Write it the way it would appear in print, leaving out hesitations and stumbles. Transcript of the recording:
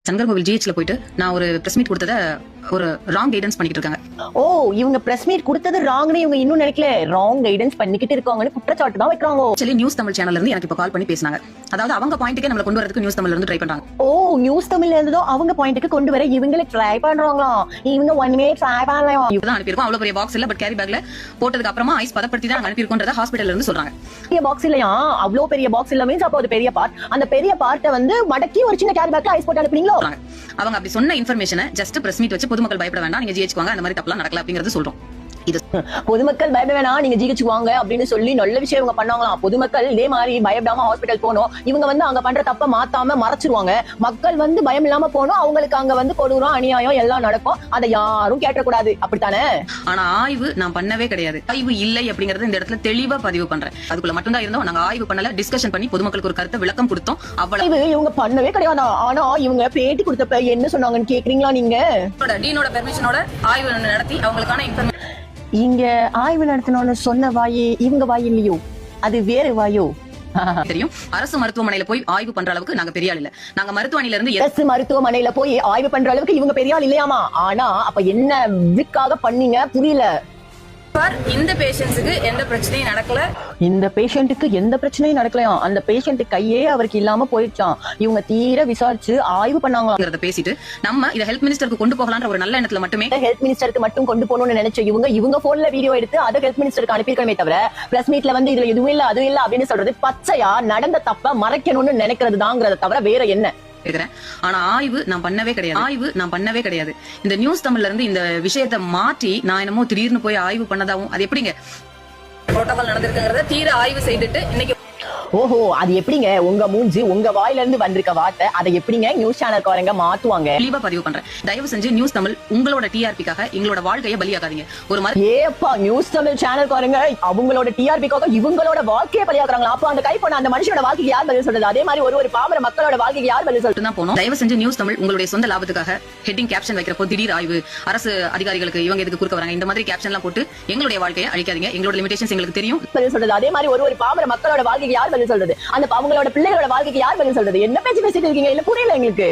சங்கர்கோவில் ஜிஹெச்ல போயிட்டு நான் ஒரு பிரஸ் மீட் கொடுத்தத ஒரு ராங் கைடன்ஸ் பண்ணிட்டு இருக்காங்க. ஓ, இவங்க பிரஸ் மீட் கொடுத்தது ராங்னு இவங்க இன்னும் நினைக்கல, ராங் கைடன்ஸ் பண்ணிக்கிட்டு இருக்காங்கன்னு குற்றச்சாட்டு தான் வைக்கிறாங்க. ஆக்சுவலி நியூஸ் தமிழ் சேனல்ல இருந்து எனக்கு இப்ப கால் பண்ணி பேசினாங்க. அதாவது அவங்க பாயிண்ட்க்கு நம்மள கொண்டு வரதுக்கு நியூஸ் தமிழ்ல இருந்து ட்ரை பண்றாங்க. ஓ, நியூஸ் தமிழ்ல இருந்தோ அவங்க பாயிண்ட்க்கு கொண்டு வர இவங்களே ட்ரை பண்றாங்களாம். இவங்க ஒன்மே ட்ரை பண்ணலையா? இதுதான் அனுப்பியிருக்கோம். அவ்வளவு பெரிய பாக்ஸ் இல்ல, பட் கேரி பேக்ல போட்டதுக்கு அப்புறமா ஐஸ் பதப்படுத்தி தான் அனுப்பியிருக்கோன்றத ஹாஸ்பிடல்ல இருந்து சொல்றாங்க. பெரிய பாக்ஸ் இல்லையா? அவ்வளவு பெரிய பாக்ஸ் இல்ல மீன்ஸ் அப்போ அது பெரிய பார்ட். அந்த பெரிய பார்ட்டை வந்து மடக்கி ஒரு சின்ன கேரி பேக்ல ஐஸ் போட்டு அனுப்புறீங்களோ? அவங்க அப்படி சொன்ன இன்ஃபர்மேஷனை ஜஸ்ட் பிரஸ் மீட் வச்சு பொதுமக்கள் பயப்பட வேண்டாம், நீங்க ஜிஹெச் வாங்க, அந்த மாதிரி தப்பலாம் நடக்கல அப்படிங்கறது சொல்றோம். பொதுமக்கள் பயப்பட வேணாம், நீங்க ஜிஹெச் வாங்க அப்படின்னு சொல்லி நல்ல விஷயம் இவங்க பண்ணாங்களாம். பொதுமக்கள் இதே மாதிரி பயப்படாம ஹாஸ்பிட்டல் போனோம். இவங்க வந்து அங்க பண்ற தப்ப மாத்தாம மறைச்சிருவாங்க. மக்கள் வந்து பயம் இல்லாம போனோம், அவங்களுக்கு அங்க வந்து கொடூரம் அநியாயம் எல்லாம் நடக்கும். அதை யாரும் கேட்டக்கூடாது, அப்படித்தானே? ஆனா ஆய்வு நான் பண்ணவே கிடையாது. ஆய்வு இல்லை அப்படிங்கறது இந்த இடத்துல தெளிவா பதிவு பண்றேன். அதுக்குள்ள மட்டும் தான் இருந்தோம், நாங்க ஆய்வு பண்ணல, டிஸ்கஷன் பண்ணி பொதுமக்களுக்கு ஒரு கருத்தை விளக்கம் கொடுத்தோம். அவ்வளவு இவங்க பண்ணவே கிடையாது. ஆனா இவங்க பேட்டி கொடுத்தப்ப என்ன சொன்னாங்கன்னு கேக்குறீங்களா நீங்க? டீனோட பெர்மிஷனோட ஆய்வு நடத்தி அவங்களுக்கான இன்ஃபர்மேஷன் இங்க ஆய்வு நடத்தணும்னு சொன்ன வாயே இவங்க வாய் இல்லையோ, அது வேற வாயோ? தெரியும். அரசு மருத்துவமனையில போய் ஆய்வு பண்ற அளவுக்கு நாங்க பெரிய ஆள் இல்ல. நாங்க மருத்துவமனையில இருந்து அரசு மருத்துவமனையில போய் ஆய்வு பண்ற அளவுக்கு இவங்க பெரிய ஆள் இல்லையாமா. ஆனா அப்ப என்ன விக்காக பண்ணீங்க புரியல. இந்த பேஷண்ட்ஸுக்கு எந்த பிரச்சனையும் நடக்கல. இந்த பேஷண்ட்டுக்கு எந்த பிரச்சனையும் நடக்கலையா? அந்த பேஷண்ட் கையே அவருக்கு இல்லாம போயிடுச்சான். இவங்க தீர விசாரிச்சு ஆய்வு பண்ணாங்க. பேசிட்டு நம்ம இத ஹெல்த் மினிஸ்டருக்கு கொண்டு போகலான்ற ஒரு நல்ல எண்ணத்துல மட்டுமே ஹெல்த் மினிஸ்டருக்கு மட்டும் கொண்டு போகணும்னு நினைச்ச இவங்க போன்ல வீடியோ எடுத்து அதை ஹெல்த் மினிஸ்டருக்கு அனுப்பியிருக்கணுமே தவிர பிரஸ் மீட்ல வந்து இதுல எதுவும் இல்ல அது இல்ல அப்படின்னு சொல்றது பச்சையா நடந்த தப்ப மறைக்கணும்னு நினைக்கிறது தாங்கிறத தவிர வேற என்ன? ஆனா ஆய்வு நான் பண்ணவே கிடையாது. இந்த நியூஸ் தமிழ்ல இருந்து இந்த விஷயத்தை மாற்றி நான் என்னமோ திடீர்னு போய் ஆய்வு பண்ணதாவும் அது எப்படிங்க புரோட்டோகால் நடந்திருக்குங்கறத தீர ஆய்வு செய்துட்டு இன்னைக்கு ஓஹோ, அது எப்படிங்க உங்க மூஞ்சி உங்க வாயில இருந்து வந்திருக்க வார்த்தை அதை எப்படிங்க நியூஸ் சேனல்காரங்க மாத்துவாங்க? தெளிவா பதிவு பண்றேன். தயவு செஞ்சு நியூஸ் தமிழ் உங்களோட டிஆர்பிக்காக எங்களோட வாழ்க்கையை பலியாக்காதீங்க. ஒரு மாதிரி ஏப்பா நியூஸ் தமிழ் சேனல்காரங்க அவங்களோட டிஆர்பிக்காக இவங்களோட வாழ்க்கையை பலியாக்குறாங்களா? அப்ப அந்த கை பண்ண அந்த மனுஷனோட வாழ்க்கைக்கு யார் பதில் சொல்றது? அதே மாதிரி ஒரு பாமர மக்களோட வாழ்க்கைக்கு யார் பதில் சொல்றது? போனோம். தயவு செஞ்சு நியூஸ் தமிழ் உங்களுடைய சொந்த லாபத்துக்காக ஹெட்டிங் கேப்ஷன் வைக்கிறப்போ திடீர் ஆய்வு, அரசு அதிகாரிகளுக்கு இவங்க எதுக்கு குறுக்க வராங்க, இந்த மாதிரி கேப்ஷன் எல்லாம் போட்டு எங்களுடைய வாழ்க்கையை அழிக்காதீங்க. எங்களோட லிமிடேஷன்ஸ் எங்களுக்கு தெரியும். பதில் சொல்றது அதே மாதிரி ஒரு பாமர மக்களோட வாழ்க்கைக்கு யார் பதில் சொல்றது? அந்த அவங்களோட பிள்ளைகளோட வாழ்க்கைக்கு யார் பதில் சொல்றது? என்ன பேச்சு பேசிட்டு இருக்கீங்க? இல்ல புரியல எங்களுக்கு.